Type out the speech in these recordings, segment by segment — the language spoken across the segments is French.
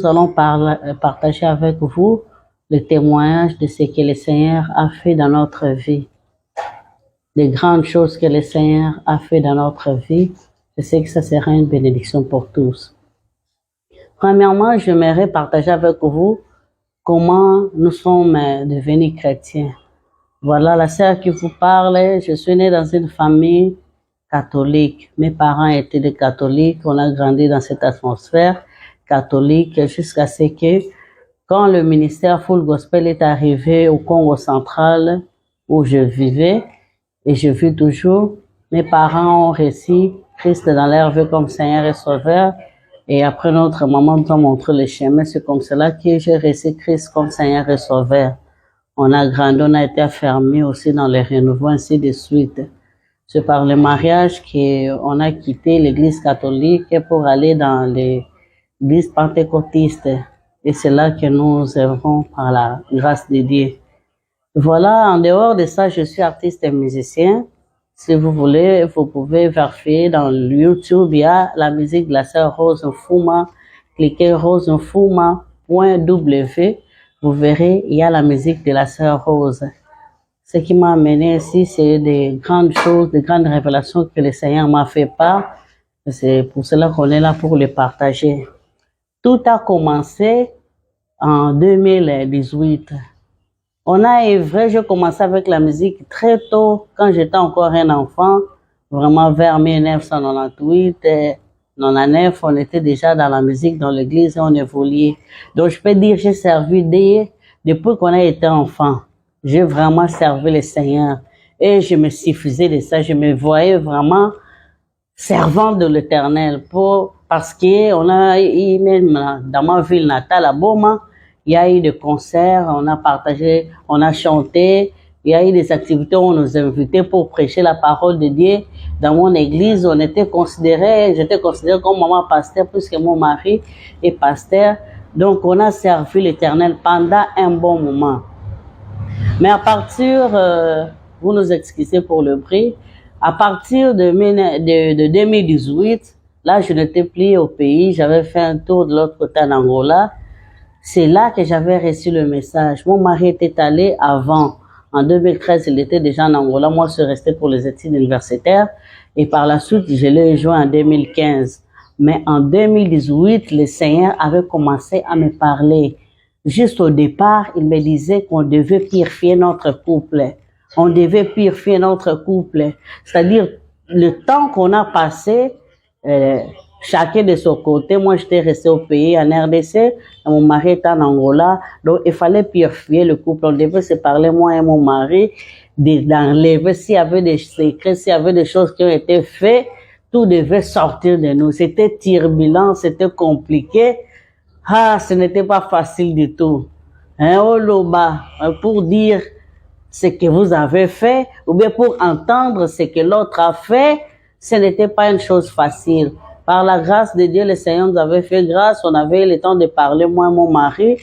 Nous allons partager avec vous le témoignage de ce que le Seigneur a fait dans notre vie. Les grandes choses que le Seigneur a fait dans notre vie, je sais que ça sera une bénédiction pour tous. Premièrement, j'aimerais partager avec vous comment nous sommes devenus chrétiens. Voilà, la sœur qui vous parle, je suis née dans une famille catholique. Mes parents étaient des catholiques, on a grandi dans cette atmosphère catholique jusqu'à ce que, quand le ministère Full Gospel est arrivé au Congo central où je vivais, et je vis toujours, mes parents ont reçu Christ dans leur vie comme Seigneur et Sauveur, et après notre maman nous a montré le chemin. C'est comme cela que j'ai reçu Christ comme Seigneur et Sauveur. On a grandi, on a été affermis aussi dans les renouvellements, ainsi de suite. C'est par le mariage qu'on a quitté l'église catholique pour aller dans l'église pentecôtiste. Et c'est là que nous œuvrons par la grâce de Dieu. Voilà, en dehors de ça, je suis artiste et musicien. Si vous voulez, vous pouvez vérifier dans YouTube, il y a la musique de la sœur Rose Nfuma. Cliquez rosenfuma.w. Vous verrez, il y a la musique de la sœur Rose. Ce qui m'a amené ici, c'est des grandes choses, des grandes révélations que le Seigneur m'a fait part. C'est pour cela qu'on est là pour les partager. Tout a commencé en 2018. On a œuvré, j'ai commencé avec la musique très tôt, quand j'étais encore un enfant, vraiment vers 1998, 99, on était déjà dans la musique, dans l'église, et on évoluait. Donc je peux dire, j'ai servi depuis qu'on a été enfant. J'ai vraiment servi le Seigneur et je me suffisais de ça. Je me voyais vraiment servant de l'Éternel parce que on a eu même dans ma ville natale à Boma, il y a eu des concerts, on a partagé, on a chanté, il y a eu des activités où on nous invitait pour prêcher la parole de Dieu. Dans mon église, j'étais considéré comme maman pasteur puisque mon mari est pasteur. Donc on a servi l'Éternel pendant un bon moment. Mais à partir, vous nous excusez pour le bruit, à partir de 2018, là je n'étais plus au pays, j'avais fait un tour de l'autre côté en Angola. C'est là que j'avais reçu le message. Mon mari était allé avant. En 2013, il était déjà en Angola. Moi, je suis resté pour les études universitaires. Et par la suite, je l'ai rejoint en 2015. Mais en 2018, le Seigneur avait commencé à me parler. Juste au départ, il me disait qu'on devait purifier notre couple. On devait purifier notre couple. C'est-à-dire, le temps qu'on a passé, chacun de son côté. Moi, j'étais resté au pays, en RDC. Mon mari était en Angola. Donc, il fallait purifier le couple. On devait se parler, moi et mon mari, d'enlever s'il y avait des secrets, s'il y avait des choses qui ont été faites, tout devait sortir de nous. C'était turbulent, c'était compliqué. Ah, ce n'était pas facile du tout. Hein, oh Loba, pour dire ce que vous avez fait, ou bien pour entendre ce que l'autre a fait, ce n'était pas une chose facile. Par la grâce de Dieu, le Seigneur nous avait fait grâce, on avait le temps de parler, moi et mon mari,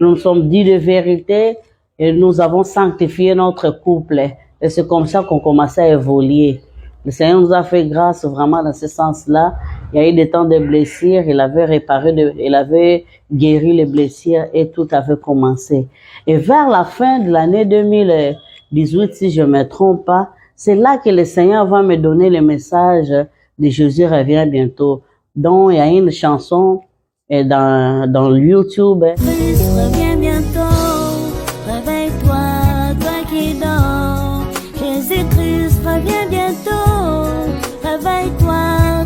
nous nous sommes dit de vérité et nous avons sanctifié notre couple. Et c'est comme ça qu'on commençait à évoluer. Le Seigneur nous a fait grâce vraiment dans ce sens-là. Il y a eu des temps de blessures, il avait guéri les blessures et tout avait commencé. Et vers la fin de l'année 2018, si je ne me trompe pas, c'est là que le Seigneur va me donner le message de Jésus revient bientôt. Donc, il y a une chanson dans YouTube. Christ revient bientôt, réveille-toi, toi qui dors. Jésus-Christ revient bientôt, réveille-toi,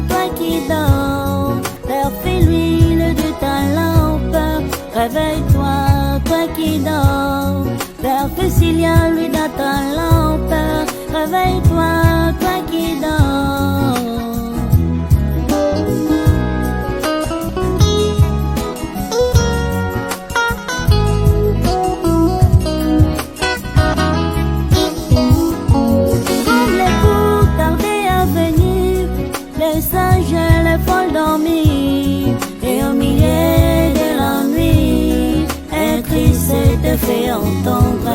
toi qui dors. Père, l'huile de ta lampe, réveille-toi, toi qui dors. Père, s'il y a l'huile dans ta lampe, réveille-toi, toi qui dors. Les folles dormir et au milieu de la nuit un cri s'est fait entendre.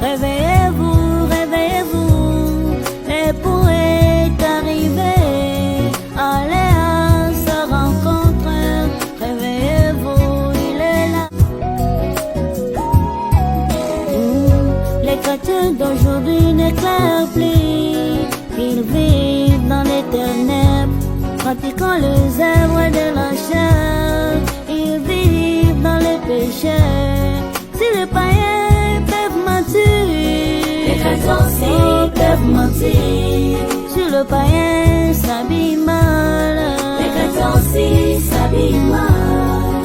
Réveillez-vous, réveillez-vous, et pourrait arriver, allez à sa rencontre. Réveillez-vous, d'aujourd'hui n'éclairent plus. Ils vivent dans les ténèbres, pratiquant les œuvres de la chair. Ils vivent dans les péchés. Si les païens peuvent mentir, les chrétiens aussi peuvent mentir. Si le païen s'habille mal, les chrétiens aussi s'habillent mal.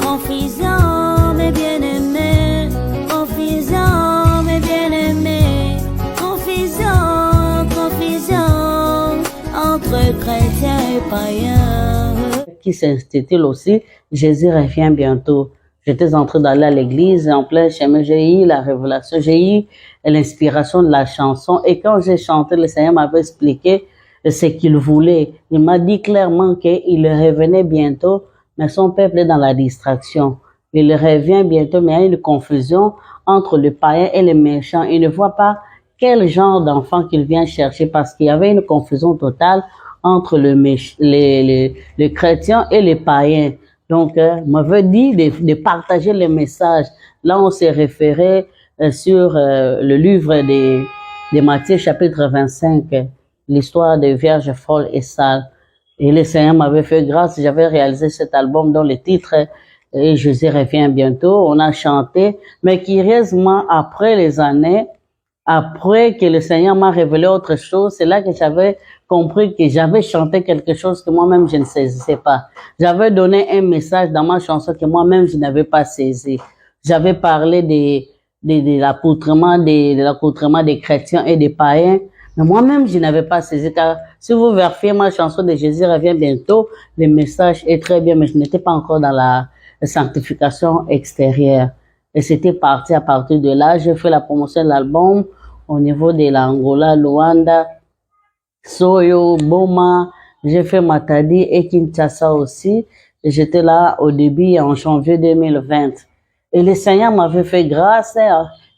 Confusion, mes bien-aimés, confusion, mes bien-aimés, confusion, confusion entre chrétiens et païens. Qui s'intitule aussi Jésus revient bientôt. J'étais en train d'aller à l'église et en plein chemin, j'ai eu la révélation, j'ai eu l'inspiration de la chanson. Et quand j'ai chanté, le Seigneur m'avait expliqué ce qu'il voulait. Il m'a dit clairement qu'il revenait bientôt, mais son peuple est dans la distraction. Il revient bientôt, mais il y a une confusion entre le païen et le méchant. Il ne voit pas quel genre d'enfant qu'il vient chercher parce qu'il y avait une confusion totale entre les chrétiens et les païens. Donc, m'avait dit de partager le message. Là, on s'est référé sur le livre de Matthieu, chapitre 25, l'histoire des vierges folles et sales. Et le Seigneur m'avait fait grâce, j'avais réalisé cet album dont le titre est Jésus revient bientôt. On a chanté, mais curieusement, après les années, après que le Seigneur m'a révélé autre chose, c'est là que j'avais compris que j'avais chanté quelque chose que moi-même je ne saisissais pas. J'avais donné un message dans ma chanson que moi-même je n'avais pas saisi. J'avais parlé de l'accoutrement des chrétiens et des païens, mais moi-même je n'avais pas saisi. Car si vous vérifiez ma chanson de Jésus revient bientôt, le message est très bien, mais je n'étais pas encore dans la sanctification extérieure. Et c'était parti à partir de là. J'ai fait la promotion de l'album au niveau de l'Angola, Luanda, Soyo, Boma. J'ai fait Matadi et Kinshasa aussi. Et j'étais là au début en janvier 2020. Et le Seigneur m'avait fait grâce,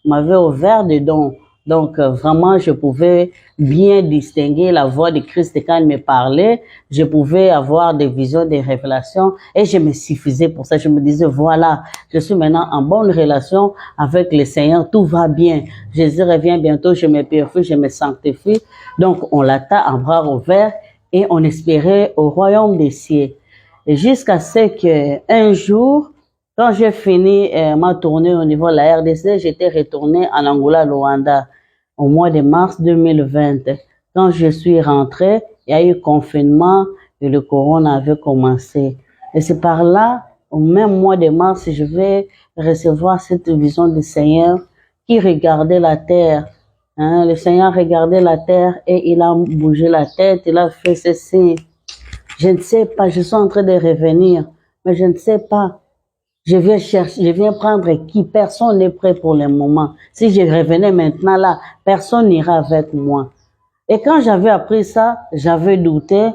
m'avait ouvert des dons. Donc, vraiment, je pouvais bien distinguer la voix de Christ quand il me parlait. Je pouvais avoir des visions, des révélations et je me suffisais pour ça. Je me disais, voilà, je suis maintenant en bonne relation avec le Seigneur. Tout va bien. Jésus revient bientôt. Je me purifie, je me sanctifie. Donc, on l'attend en bras ouverts et on espérait au royaume des cieux. Et jusqu'à ce qu'un jour, quand j'ai fini ma tournée au niveau de la RDC, j'étais retourné en Angola, Luanda, au mois de mars 2020. Quand je suis rentré, il y a eu confinement et le corona avait commencé. Et c'est par là, au même mois de mars, je vais recevoir cette vision du Seigneur qui regardait la terre. Hein, le Seigneur regardait la terre et il a bougé la tête, il a fait ceci. Je ne sais pas, je suis en train de revenir, mais je ne sais pas. Je viens chercher, je viens prendre qui? Personne n'est prêt pour le moment. Si je revenais maintenant là, personne n'ira avec moi. Et quand j'avais appris ça, j'avais douté,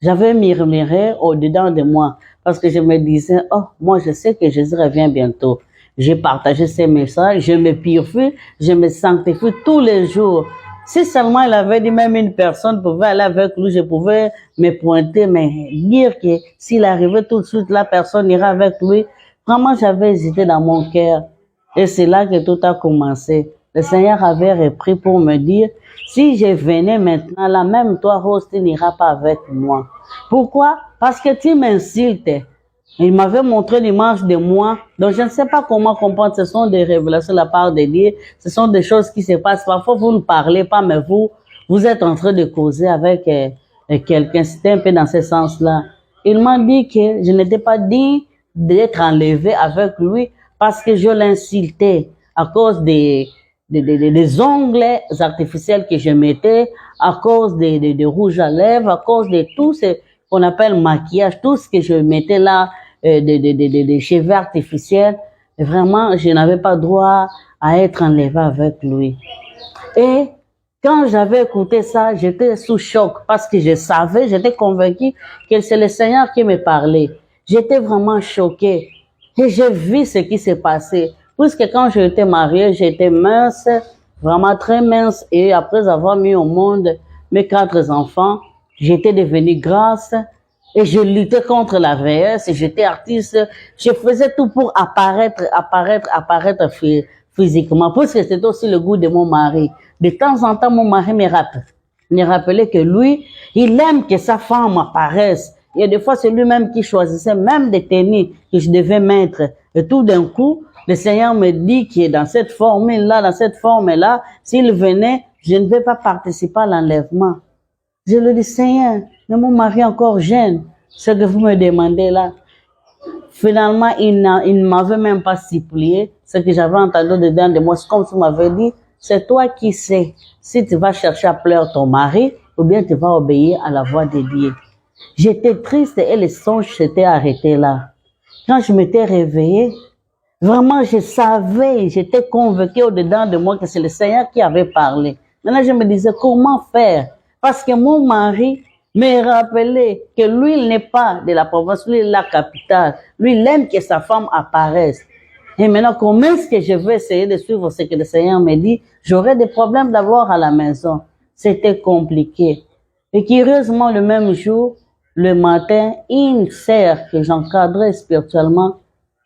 j'avais murmuré au-dedans de moi. Parce que je me disais, oh, moi je sais que Jésus revient bientôt. J'ai partagé ces messages, je me purifie, je me sanctifie tous les jours. Si seulement il avait dit même une personne pouvait aller avec lui, je pouvais me pointer, mais dire que s'il arrivait tout de suite, la personne ira avec lui. Vraiment, j'avais hésité dans mon cœur. Et c'est là que tout a commencé. Le Seigneur avait repris pour me dire, si je venais maintenant là, même toi, Rose, tu n'iras pas avec moi. Pourquoi? Parce que tu m'insultes. Il m'avait montré l'image de moi. Donc, je ne sais pas comment comprendre. Ce sont des révélations de la part de Dieu. Ce sont des choses qui se passent. Parfois, vous ne parlez pas, mais vous êtes en train de causer avec quelqu'un. C'était un peu dans ce sens-là. Il m'a dit que je n'étais pas dit d'être enlevé avec lui parce que je l'insultais à cause des ongles artificiels que je mettais, à cause des rouges à lèvres, à cause de tout ce qu'on appelle maquillage, tout ce que je mettais là, des cheveux artificiels. Et vraiment, je n'avais pas droit à être enlevé avec lui. Et quand j'avais écouté ça, j'étais sous choc parce que je savais, j'étais convaincue que c'est le Seigneur qui me parlait. J'étais vraiment choquée et j'ai vu ce qui s'est passé. Puisque quand j'étais mariée, j'étais mince, vraiment très mince. Et après avoir mis au monde mes 4 enfants, j'étais devenue grasse et je luttais contre la vieillesse. J'étais artiste. Je faisais tout pour apparaître physiquement. Puisque c'était aussi le goût de mon mari. de temps en temps, mon mari me rappelait que lui, il aime que sa femme apparaisse. Il y a des fois, c'est lui-même qui choisissait même des tenues que je devais mettre. Et tout d'un coup, le Seigneur me dit qu'il est dans cette forme-là, s'il venait, je ne vais pas participer à l'enlèvement. Je lui dis, Seigneur, mais mon mari est encore jeune, ce que vous me demandez là. Finalement, il ne m'avait même pas supplié ce que j'avais entendu dedans de moi. C'est comme si m'avait dit, c'est toi qui sais si tu vas chercher à pleurer ton mari ou bien tu vas obéir à la voix de Dieu. J'étais triste et le songe s'était arrêté là. Quand je m'étais réveillée, vraiment je savais, j'étais convaincue au-dedans de moi que c'est le Seigneur qui avait parlé. Maintenant je me disais comment faire? Parce que mon mari me rappelait que lui il n'est pas de la province, lui il est la capitale. Lui il aime que sa femme apparaisse. Et maintenant comment est-ce que je vais essayer de suivre ce que le Seigneur me dit? J'aurais des problèmes d'avoir à la maison. C'était compliqué. Et curieusement le même jour, le matin, une sœur que j'encadrais spirituellement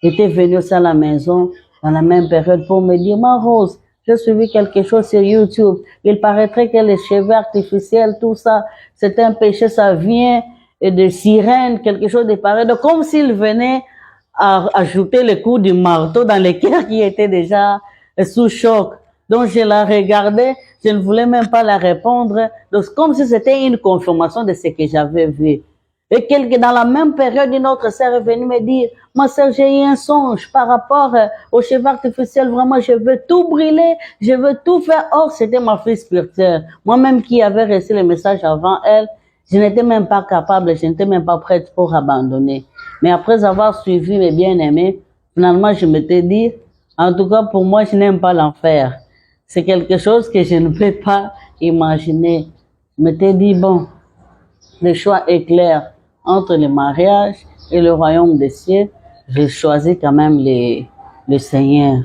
était venue aussi à la maison dans la même période pour me dire, ma Rose, j'ai suivi quelque chose sur YouTube. Il paraîtrait que les cheveux artificiels, tout ça, c'est un péché, ça vient de sirène, quelque chose de pareil. Donc, comme s'il venait à ajouter le coup du marteau dans les cœurs qui étaient déjà sous choc. Donc, je la regardais, je ne voulais même pas la répondre. Donc, comme si c'était une confirmation de ce que j'avais vu. Et dans la même période, une autre sœur est venue me dire, ma sœur, j'ai eu un songe par rapport aux cheveux artificiels. Vraiment, je veux tout brûler, je veux tout faire. Or, c'était ma fille spirituelle. Moi-même qui avais reçu le message avant elle, je n'étais même pas capable, je n'étais même pas prête pour abandonner. Mais après avoir suivi mes bien-aimés, finalement, je m'étais dit, en tout cas, pour moi, je n'aime pas l'enfer. C'est quelque chose que je ne peux pas imaginer. Je m'étais dit, bon, le choix est clair. Entre le mariage et le royaume des cieux, j'ai choisi quand même le Seigneur.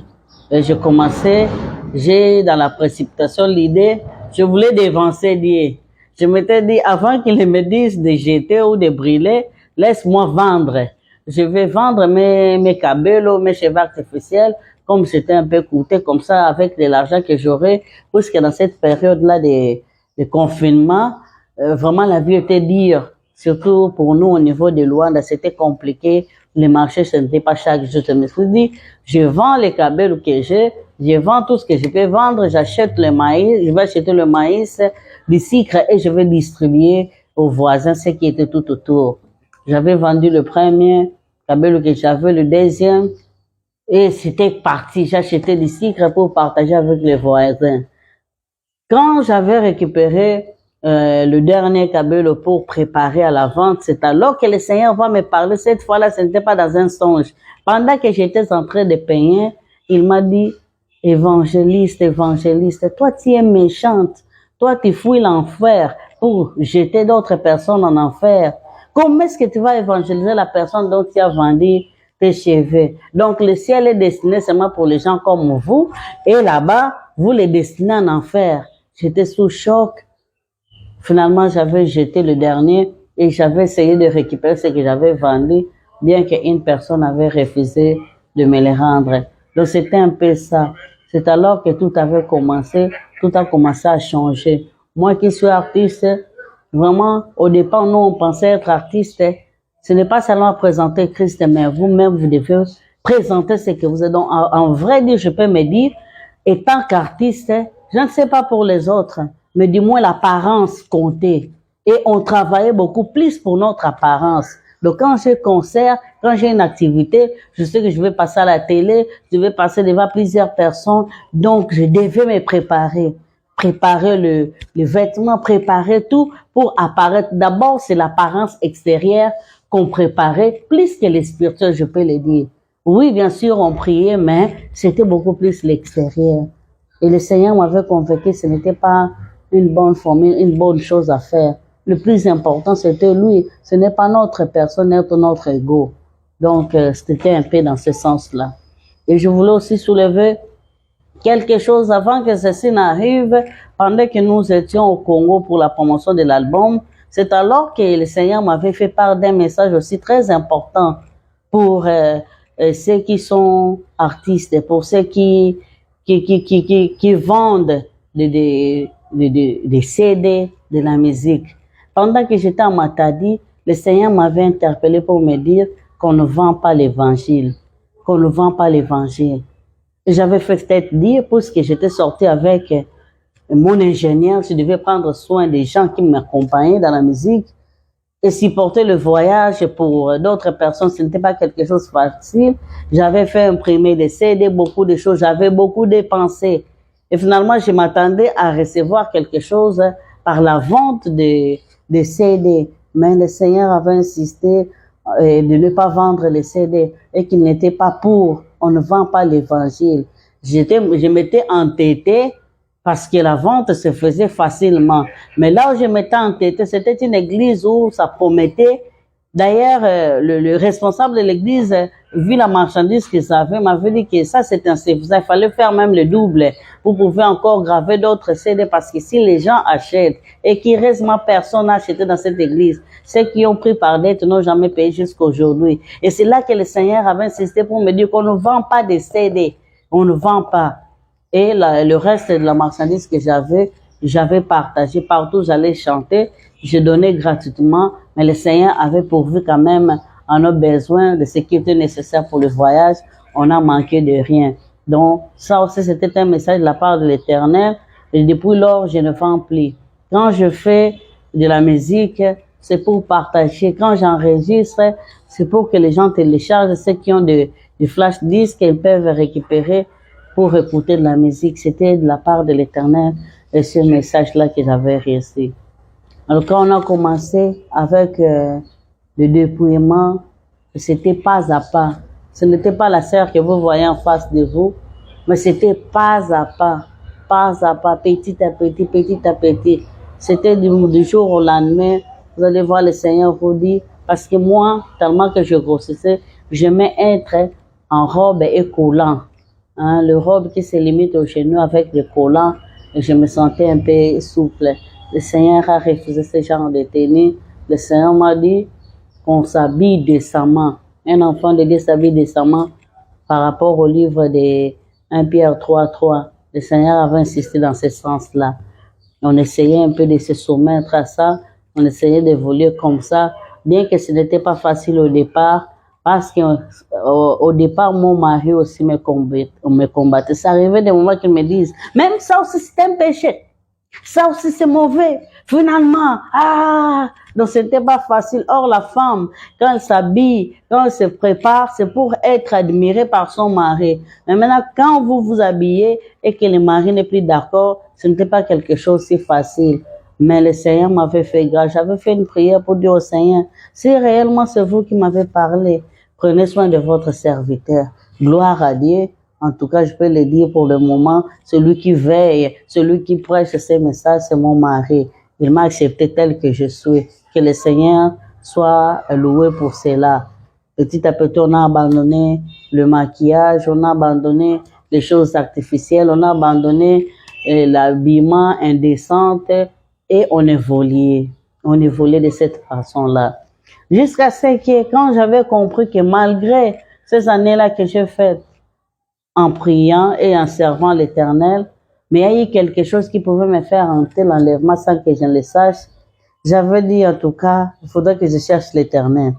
Et j'ai dans la précipitation l'idée, je voulais dévancer Dieu. Je m'étais dit, avant qu'il me dise de jeter ou de brûler, laisse-moi vendre. Je vais vendre mes cabellos, mes cheveux artificiels, comme c'était un peu coûteux, comme ça, avec de l'argent que j'aurais, puisque dans cette période-là de confinement, vraiment la vie était dure. Surtout pour nous au niveau de Luanda, c'était compliqué. Les marchés, ce n'était pas chaque jour. Je me suis dit, je vends les cabellos que j'ai, je vends tout ce que je peux vendre, j'achète le maïs, je vais acheter le maïs, du sucre et je vais distribuer aux voisins ce qui était tout autour. J'avais vendu le premier cabello que j'avais, le deuxième, et c'était parti. J'achetais du sucre pour partager avec les voisins. Quand j'avais récupéré le dernier cabello pour préparer à la vente, c'est alors que le Seigneur va me parler. Cette fois-là, ce n'était pas dans un songe. Pendant que j'étais en train de payer, il m'a dit, évangéliste, toi tu es méchante, toi tu fouilles l'enfer pour jeter d'autres personnes en enfer. Comment est-ce que tu vas évangéliser la personne dont tu as vendu tes cheveux? Donc le ciel est destiné seulement pour les gens comme vous, et là-bas, vous les destinez en enfer. J'étais sous choc. Finalement, j'avais jeté le dernier et j'avais essayé de récupérer ce que j'avais vendu, bien qu'une personne avait refusé de me les rendre. Donc, c'était un peu ça. C'est alors que tout avait commencé, tout a commencé à changer. Moi qui suis artiste, vraiment, au départ, nous, on pensait être artiste. Ce n'est pas seulement présenter Christ, mais vous-même, vous devez présenter ce que vous êtes. Donc, en vrai dire, je peux me dire, étant qu'artiste, je ne sais pas pour les autres, mais du moins l'apparence comptait. Et on travaillait beaucoup plus pour notre apparence. Donc quand j'ai concert, quand j'ai une activité, je sais que je vais passer à la télé, je vais passer devant plusieurs personnes, donc je devais me préparer. Préparer le vêtement, préparer tout pour apparaître. D'abord, c'est l'apparence extérieure qu'on préparait, plus que les spirituels, je peux le dire. Oui, bien sûr, on priait, mais c'était beaucoup plus l'extérieur. Et le Seigneur m'avait convaincu que ce n'était pas une bonne formule, une bonne chose à faire. Le plus important, c'était lui. Ce n'est pas notre personne, notre ego. Donc, c'était un peu dans ce sens-là. Et je voulais aussi soulever quelque chose avant que ceci n'arrive. Pendant que nous étions au Congo pour la promotion de l'album, c'est alors que le Seigneur m'avait fait part d'un message aussi très important pour ceux qui sont artistes, pour ceux qui vendent des CD, de la musique. Pendant que j'étais en Matadi, le Seigneur m'avait interpellé pour me dire qu'on ne vend pas l'évangile, qu'on ne vend pas l'évangile. Et j'avais fait peut-être dire, puisque j'étais sorti avec mon ingénieur, je devais prendre soin des gens qui m'accompagnaient dans la musique et supporter le voyage pour d'autres personnes, ce n'était pas quelque chose de facile. J'avais fait imprimer des CD, beaucoup de choses, j'avais beaucoup dépensé. Et finalement, je m'attendais à recevoir quelque chose par la vente des CD. Mais le Seigneur avait insisté de ne pas vendre les CD et qu'il n'était pas pour. On ne vend pas l'évangile. Je m'étais entêtée parce que la vente se faisait facilement. Mais là où je m'étais entêtée, c'était une église où ça promettait. D'ailleurs, le responsable de l'église, vu la marchandise qu'ils avaient, m'avait dit que ça, c'était insuffisant. Il fallait faire même le double. Vous pouvez encore graver d'autres CD parce que si les gens achètent et qu'il reste personne n'a acheté dans cette église, ceux qui ont pris par dette n'ont jamais payé jusqu'à aujourd'hui. Et c'est là que le Seigneur avait insisté pour me dire qu'on ne vend pas des CD. On ne vend pas. Et le reste de la marchandise que j'avais partagé partout, j'allais chanter, je donnais gratuitement, mais le Seigneur avait pourvu quand même à nos besoins de ce qui était nécessaire pour le voyage. On n'a manqué de rien. Donc, ça aussi, c'était un message de la part de l'Éternel. Et depuis lors, je ne vends plus. Quand je fais de la musique, c'est pour partager. Quand j'enregistre, c'est pour que les gens téléchargent. Ceux qui ont des flash disques, ils peuvent récupérer pour écouter de la musique. C'était de la part de l'Éternel et ce message-là que j'avais reçu. Alors quand on a commencé avec le dépouillement, c'était pas à pas. Ce n'était pas la sœur que vous voyez en face de vous, mais c'était pas à pas, petit à petit, petit à petit. C'était du jour au lendemain. Vous allez voir le Seigneur vous dire, parce que moi, tellement que je grossissais, j'aimais être en robe et collant. Hein, le robe qui se limite aux genoux avec le collant, et je me sentais un peu souple. Le Seigneur a refusé ce genre de tenue. Le Seigneur m'a dit qu'on s'habille décemment. Un enfant de Dieu s'habille décemment par rapport au livre de 1 Pierre 3:3. Le Seigneur avait insisté dans ce sens-là. On essayait un peu de se soumettre à ça. On essayait d'évoluer comme ça, bien que ce n'était pas facile au départ. Parce qu'au départ, mon mari aussi me combattait. Ça arrivait des moments qu'il me disent, même ça aussi c'est un péché. Ça aussi c'est mauvais. Finalement, donc c'était pas facile. Or, la femme, quand elle s'habille, quand elle se prépare, c'est pour être admirée par son mari. Mais maintenant, quand vous vous habillez et que le mari n'est plus d'accord, ce n'était pas quelque chose si facile. Mais le Seigneur m'avait fait grâce. J'avais fait une prière pour dire au Seigneur, si réellement c'est vous qui m'avez parlé, prenez soin de votre serviteur. Gloire à Dieu. En tout cas, je peux le dire pour le moment, celui qui veille, celui qui prêche ces messages, c'est mon mari. Il m'a accepté tel que je suis. Que le Seigneur soit loué pour cela. Petit à petit, on a abandonné le maquillage, on a abandonné les choses artificielles, on a abandonné l'habillement indécent et on évoluait. On évoluait de cette façon-là. Jusqu'à ce que, quand j'avais compris que malgré ces années-là que j'ai faites en priant et en servant l'Éternel, mais il y a eu quelque chose qui pouvait me faire un tel enlèvement sans que je ne le sache, j'avais dit en tout cas, il faudrait que je cherche l'Éternel.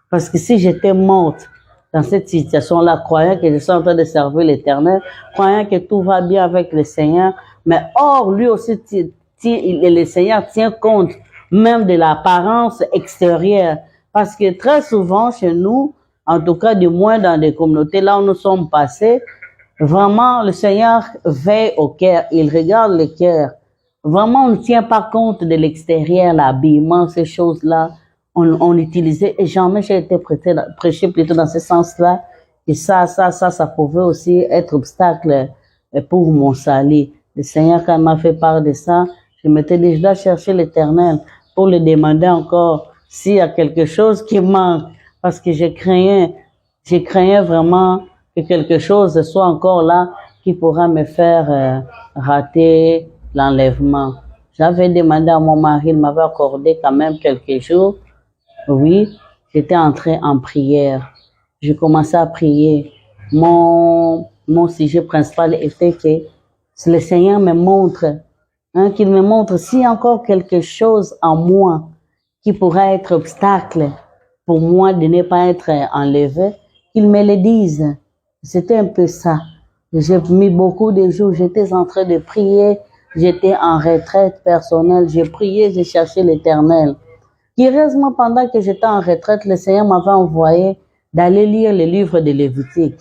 Parce que si j'étais morte dans cette situation-là, croyant que je suis en train de servir l'Éternel, croyant que tout va bien avec le Seigneur, mais or, lui aussi, le Seigneur tient compte même de l'apparence extérieure. Parce que très souvent chez nous, en tout cas du moins dans des communautés là où nous sommes passés, vraiment le Seigneur veille au cœur, il regarde le cœur. Vraiment on ne tient pas compte de l'extérieur, l'habillement, ces choses-là. On utilisait, et jamais j'ai été prêché plutôt dans ce sens-là. Et ça pouvait aussi être obstacle pour mon salut. Le Seigneur, quand il m'a fait part de ça, je m'étais dit, je dois chercher l'Éternel pour le demander encore s'il y a quelque chose qui manque. Parce que je craignais vraiment que quelque chose soit encore là qui pourra me faire rater l'enlèvement. J'avais demandé à mon mari, il m'avait accordé quand même quelques jours. Oui, j'étais entrée en prière. Je commençais à prier. Mon sujet principal était que le Seigneur me montre, hein, qu'il me montre s'il y a encore quelque chose en moi qui pourrait être obstacle pour moi de ne pas être enlevé, qu'il me le dise. C'était un peu ça. J'ai mis beaucoup de jours, j'étais en train de prier, j'étais en retraite personnelle, j'ai prié, j'ai cherché l'Éternel. Curieusement, pendant que j'étais en retraite, le Seigneur m'avait envoyé d'aller lire le livre de Lévitique.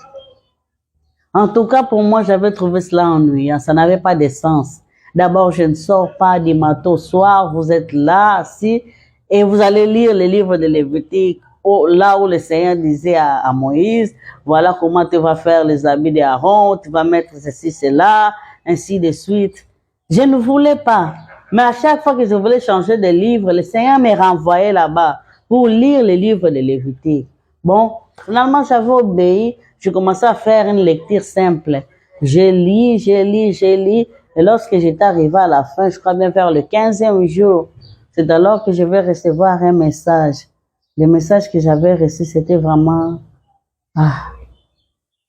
En tout cas, pour moi, j'avais trouvé cela ennuyant, ça n'avait pas de sens. D'abord, je ne sors pas du matin au soir, vous êtes là, assis, et vous allez lire le livre de Lévitique, là où le Seigneur disait à Moïse, voilà comment tu vas faire les habits d'Aaron, tu vas mettre ceci, cela, ainsi de suite. Je ne voulais pas. Mais à chaque fois que je voulais changer de livre, le Seigneur me renvoyait là-bas pour lire le livre de Lévitique. Bon, finalement, j'avais obéi. Je commençais à faire une lecture simple. Je lis. Et lorsque j'étais arrivé à la fin, je crois bien vers le 15e jour, c'est alors que je vais recevoir un message. Le message que j'avais reçu, c'était vraiment...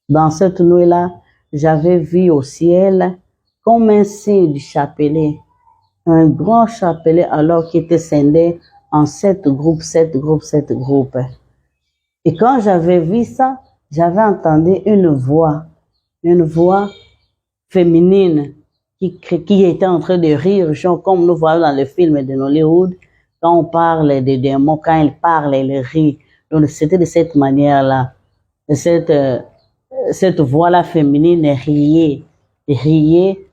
Dans cette nuit-là, j'avais vu au ciel comme un signe du chapelet. Un grand chapelet alors qui était scindé en 7 groupes. Et quand j'avais vu ça, j'avais entendu une voix féminine qui était en train de rire, genre comme nous voyons dans les films de Hollywood, quand on parle des démons, quand ils parlent, ils rient. Donc c'était de cette manière-là. Cette voix-là féminine riait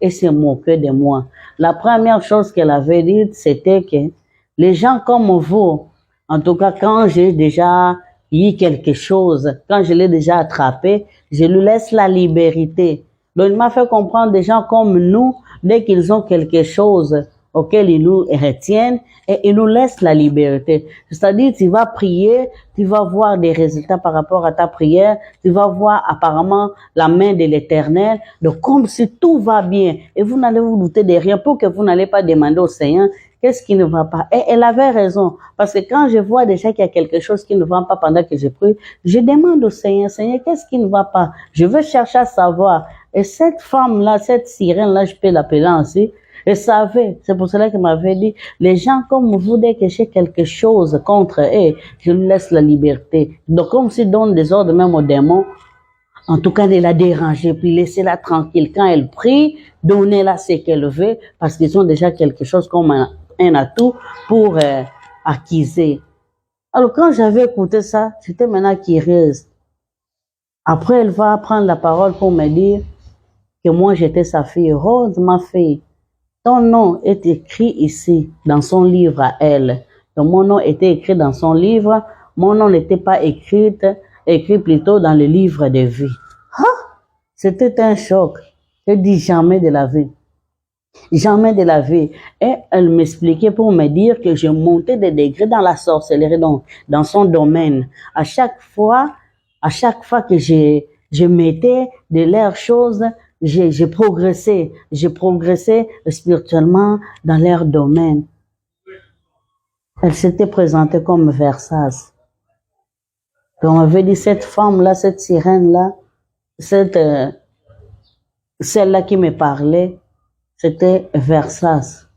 et se moquait de moi. La première chose qu'elle avait dit, c'était que les gens comme vous, en tout cas quand j'ai déjà eu quelque chose, quand je l'ai déjà attrapé, je lui laisse la liberté. Donc il m'a fait comprendre des gens comme nous, dès qu'ils ont quelque chose auquel ils nous retiennent, et ils nous laissent la liberté. C'est-à-dire, tu vas prier, tu vas voir des résultats par rapport à ta prière, tu vas voir apparemment la main de l'Éternel, donc comme si tout va bien, et vous n'allez vous douter de rien pour que vous n'allez pas demander au Seigneur qu'est-ce qui ne va pas. Et elle avait raison, parce que quand je vois déjà qu'il y a quelque chose qui ne va pas pendant que je prie, je demande au Seigneur, Seigneur, qu'est-ce qui ne va pas? Je veux chercher à savoir. Et cette femme-là, cette sirène-là, je peux l'appeler ainsi, elle savait, c'est pour cela qu'elle m'avait dit, les gens comme vous, dès que j'ai quelque chose contre eux, je lui laisse la liberté. Donc comme s'il donne des ordres même aux démons, en tout cas de la déranger, puis laissez-la tranquille. Quand elle prie, donnez-la ce qu'elle veut, parce qu'ils ont déjà quelque chose comme un atout pour acquiser. Alors quand j'avais écouté ça, j'étais maintenant curieuse. Après, elle va prendre la parole pour me dire que moi j'étais sa fille. Rose, ma fille, ton nom est écrit ici, dans son livre à elle. Donc, mon nom était écrit dans son livre. Mon nom n'était pas écrit plutôt dans le livre de vie. C'était un choc. Je dis jamais de la vie. Jamais de la vie. Et elle m'expliquait pour me dire que je montais des degrés dans la sorcellerie, donc, dans son domaine. À chaque fois que je mettais de leurs choses, j'ai progressé spirituellement dans leur domaine. Elle s'était présentée comme Versace. Donc on avait dit cette femme-là, cette sirène-là, celle-là qui me parlait, c'était Versace.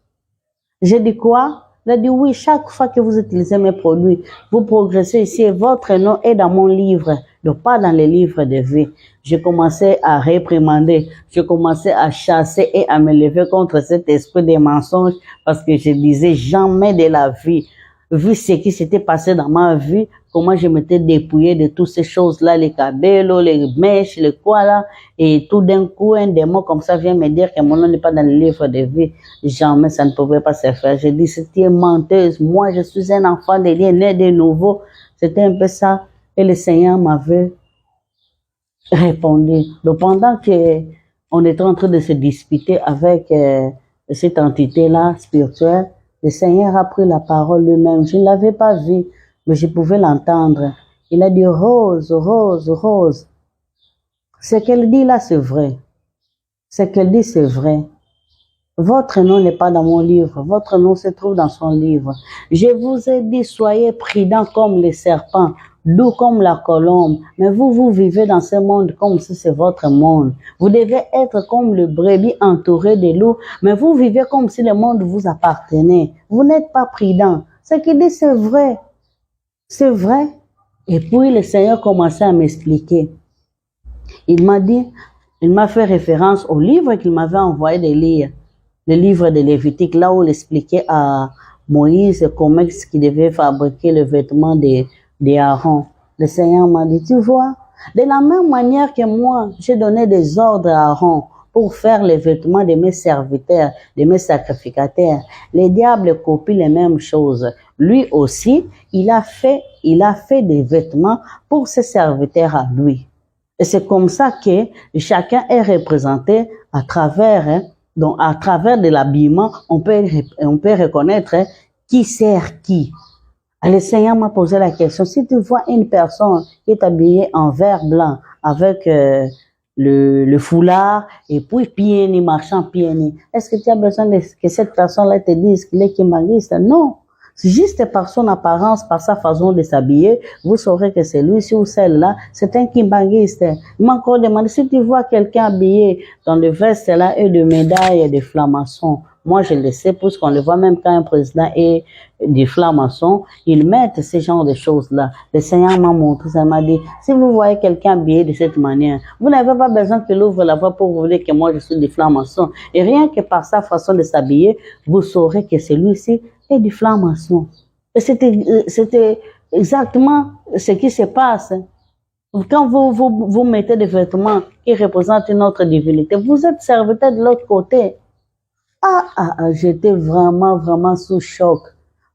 J'ai dit quoi? Elle a dit oui, chaque fois que vous utilisez mes produits, vous progressez ici et votre nom est dans mon livre, donc pas dans les livres de vie. J'ai commencé à réprimander, j'ai commencé à chasser et à me lever contre cet esprit des mensonges parce que je disais jamais de la vie. Vu ce qui s'était passé dans ma vie, comment je m'étais dépouillé de toutes ces choses-là, les cabellos, les mèches, les quoi là, et tout d'un coup, un démon comme ça vient me dire que mon nom n'est pas dans le livre de vie. Jamais ça ne pouvait pas se faire. J'ai dit, c'était menteuse. Moi, je suis un enfant de Dieu, né de nouveau. C'était un peu ça. Et le Seigneur m'avait répondu. Donc, pendant que on était en train de se disputer avec cette entité-là spirituelle, le Seigneur a pris la parole lui-même. Je ne l'avais pas vu, mais je pouvais l'entendre. Il a dit, Rose, Rose, Rose. Ce qu'elle dit là, c'est vrai. Ce qu'elle dit, c'est vrai. Votre nom n'est pas dans mon livre. Votre nom se trouve dans son livre. Je vous ai dit, soyez prudents comme les serpents. doux comme la colombe. Mais vous vivez dans ce monde comme si c'est votre monde. Vous devez être comme le brebis entouré de loups, mais vous vivez comme si le monde vous appartenait. Vous n'êtes pas prudent. Ce qu'il dit, c'est vrai. C'est vrai. Et puis le Seigneur commençait à m'expliquer. Il m'a fait référence au livre qu'il m'avait envoyé de lire, le livre de Lévitique, là où il expliquait à Moïse comment est-ce qu'il devait fabriquer le vêtement d'Aaron. Le Seigneur m'a dit, tu vois, de la même manière que moi, j'ai donné des ordres à Aaron pour faire les vêtements de mes serviteurs, de mes sacrificateurs, les diables copient les mêmes choses. Lui aussi, il a fait des vêtements pour ses serviteurs à lui. Et c'est comme ça que chacun est représenté à travers, donc à travers de l'habillement, on peut reconnaître qui sert qui. Le Seigneur m'a posé la question, si tu vois une personne qui est habillée en vert blanc avec le foulard et puis pieds nus, marchant pieds nus, est-ce que tu as besoin que cette personne-là te dise qu'il est kimbanguiste? Non. Juste par son apparence, par sa façon de s'habiller, vous saurez que celui-ci ou celle-là, c'est un kimbanguiste. Il m'a encore demandé, si tu vois quelqu'un habillé dans le veste-là et de médailles et de francs-maçons, moi je le sais, puisqu'on le voit même quand un président est des francs-maçons, ils mettent ce genre de choses-là. Le Seigneur m'a montré, ça m'a dit, si vous voyez quelqu'un habillé de cette manière, vous n'avez pas besoin qu'il ouvre la voie pour vous dire que moi je suis des francs-maçons. Et rien que par sa façon de s'habiller, vous saurez que celui-ci est du franc-maçon. Et c'était exactement ce qui se passe. Quand vous mettez des vêtements qui représentent une autre divinité, vous êtes serviteur de l'autre côté. J'étais vraiment sous choc.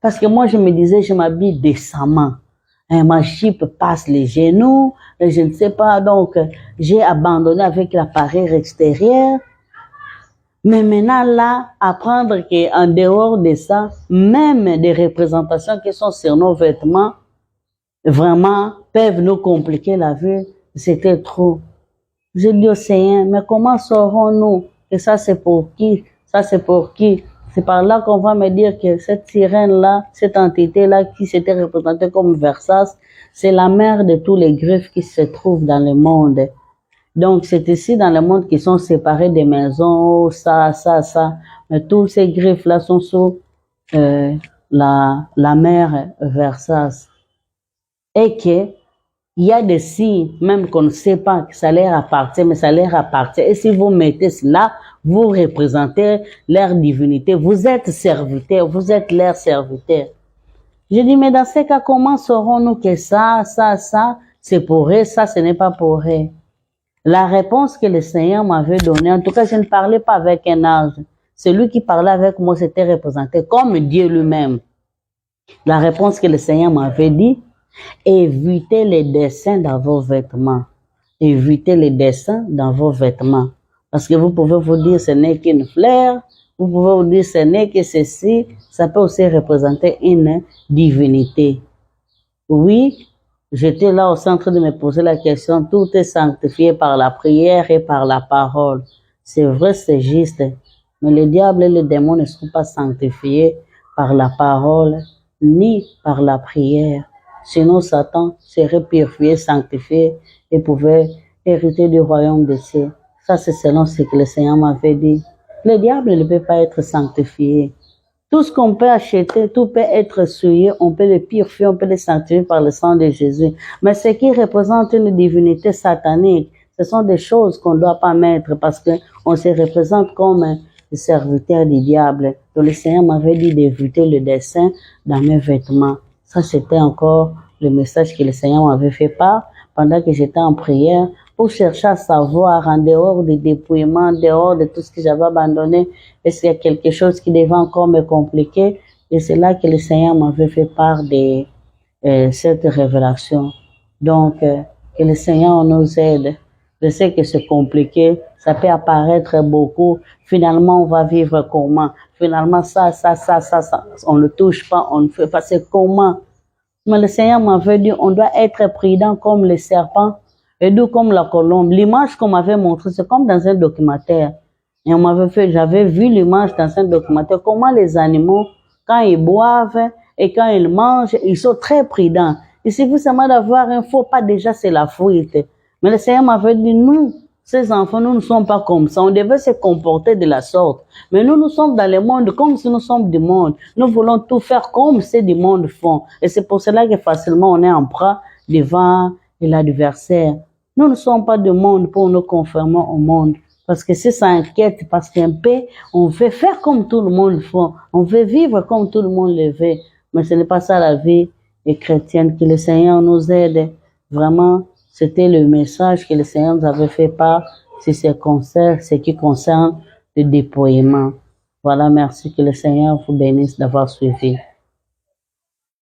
Parce que moi, je me disais, je m'habille décemment. Ma jupe passe les genoux, je ne sais pas, donc j'ai abandonné avec l'appareil extérieur. Mais maintenant, là, apprendre qu'en dehors de ça, même des représentations qui sont sur nos vêtements, vraiment, peuvent nous compliquer la vie, c'était trop. J'ai dit au Seigneur, mais comment saurons-nous que ça c'est pour qui? Ça c'est pour qui? C'est par là qu'on va me dire que cette sirène-là, cette entité-là qui s'était représentée comme Versace, c'est la mère de tous les griffes qui se trouvent dans le monde. Donc, c'est ici dans le monde qui sont séparés des maisons, ça. Mais tous ces griffes-là sont sous la mère Versace. Et que il y a des signes, même qu'on ne sait pas que ça leur appartient, mais ça leur appartient. Et si vous mettez cela, vous représentez leur divinité. Vous êtes serviteurs, vous êtes leur serviteurs. Je dis, mais dans ces cas, comment saurons-nous que ça, c'est pour eux, ça, ce n'est pas pour eux? La réponse que le Seigneur m'avait donnée, en tout cas, je ne parlais pas avec un ange. Celui qui parlait avec moi, c'était représenté comme Dieu lui-même. La réponse que le Seigneur m'avait dit, évitez les dessins dans vos vêtements. Évitez les dessins dans vos vêtements. Parce que vous pouvez vous dire ce n'est qu'une fleur, vous pouvez vous dire ce n'est que ceci, ça peut aussi représenter une divinité. Oui, j'étais là au centre de me poser la question, tout est sanctifié par la prière et par la parole. C'est vrai, c'est juste, mais le diable et les démons ne sont pas sanctifiés par la parole ni par la prière. Sinon, Satan serait purifié, sanctifié et pouvait hériter du royaume des cieux. Ça, c'est selon ce que le Seigneur m'avait dit. Le diable ne peut pas être sanctifié. Tout ce qu'on peut acheter, tout peut être souillé, on peut le purifier, on peut le sanctifier par le sang de Jésus. Mais ce qui représente une divinité satanique, ce sont des choses qu'on ne doit pas mettre parce qu'on se représente comme le serviteur du diable. Donc le Seigneur m'avait dit d'éviter le dessin dans mes vêtements. Ça, c'était encore le message que le Seigneur m'avait fait part pendant que j'étais en prière pour chercher à savoir en dehors des dépouillements, en dehors de tout ce que j'avais abandonné, est-ce qu'il y a quelque chose qui devait encore me compliquer? Et c'est là que le Seigneur m'avait fait part de cette révélation. Donc, que le Seigneur nous aide. Je sais que c'est compliqué, ça peut apparaître beaucoup. Finalement, on va vivre comment? Finalement, ça, on ne touche pas, on ne fait pas. C'est comment? Mais le Seigneur m'avait dit, on doit être prudent comme le serpent et doux comme la colombe. L'image qu'on m'avait montrée, c'est comme dans un documentaire. Et j'avais vu l'image dans un documentaire, comment les animaux, quand ils boivent et quand ils mangent, ils sont très prudents. Il suffit seulement d'avoir un faux pas, déjà c'est la fuite. Mais le Seigneur m'avait dit, nous, ces enfants, nous ne sommes pas comme ça. On devait se comporter de la sorte. Mais nous sommes dans le monde comme si nous sommes du monde. Nous voulons tout faire comme ceux du monde font. Et c'est pour cela que facilement on est en proie devant l'adversaire. Nous ne sommes pas du monde pour nous conformer au monde. Parce que si ça inquiète, parce qu'un peu, on veut faire comme tout le monde fait. On veut vivre comme tout le monde le veut. Mais ce n'est pas ça la vie chrétienne. Que le Seigneur nous aide. Vraiment, c'était le message que le Seigneur nous avait fait part sur ce qui concerne le déploiement. Voilà, merci, que le Seigneur vous bénisse d'avoir suivi.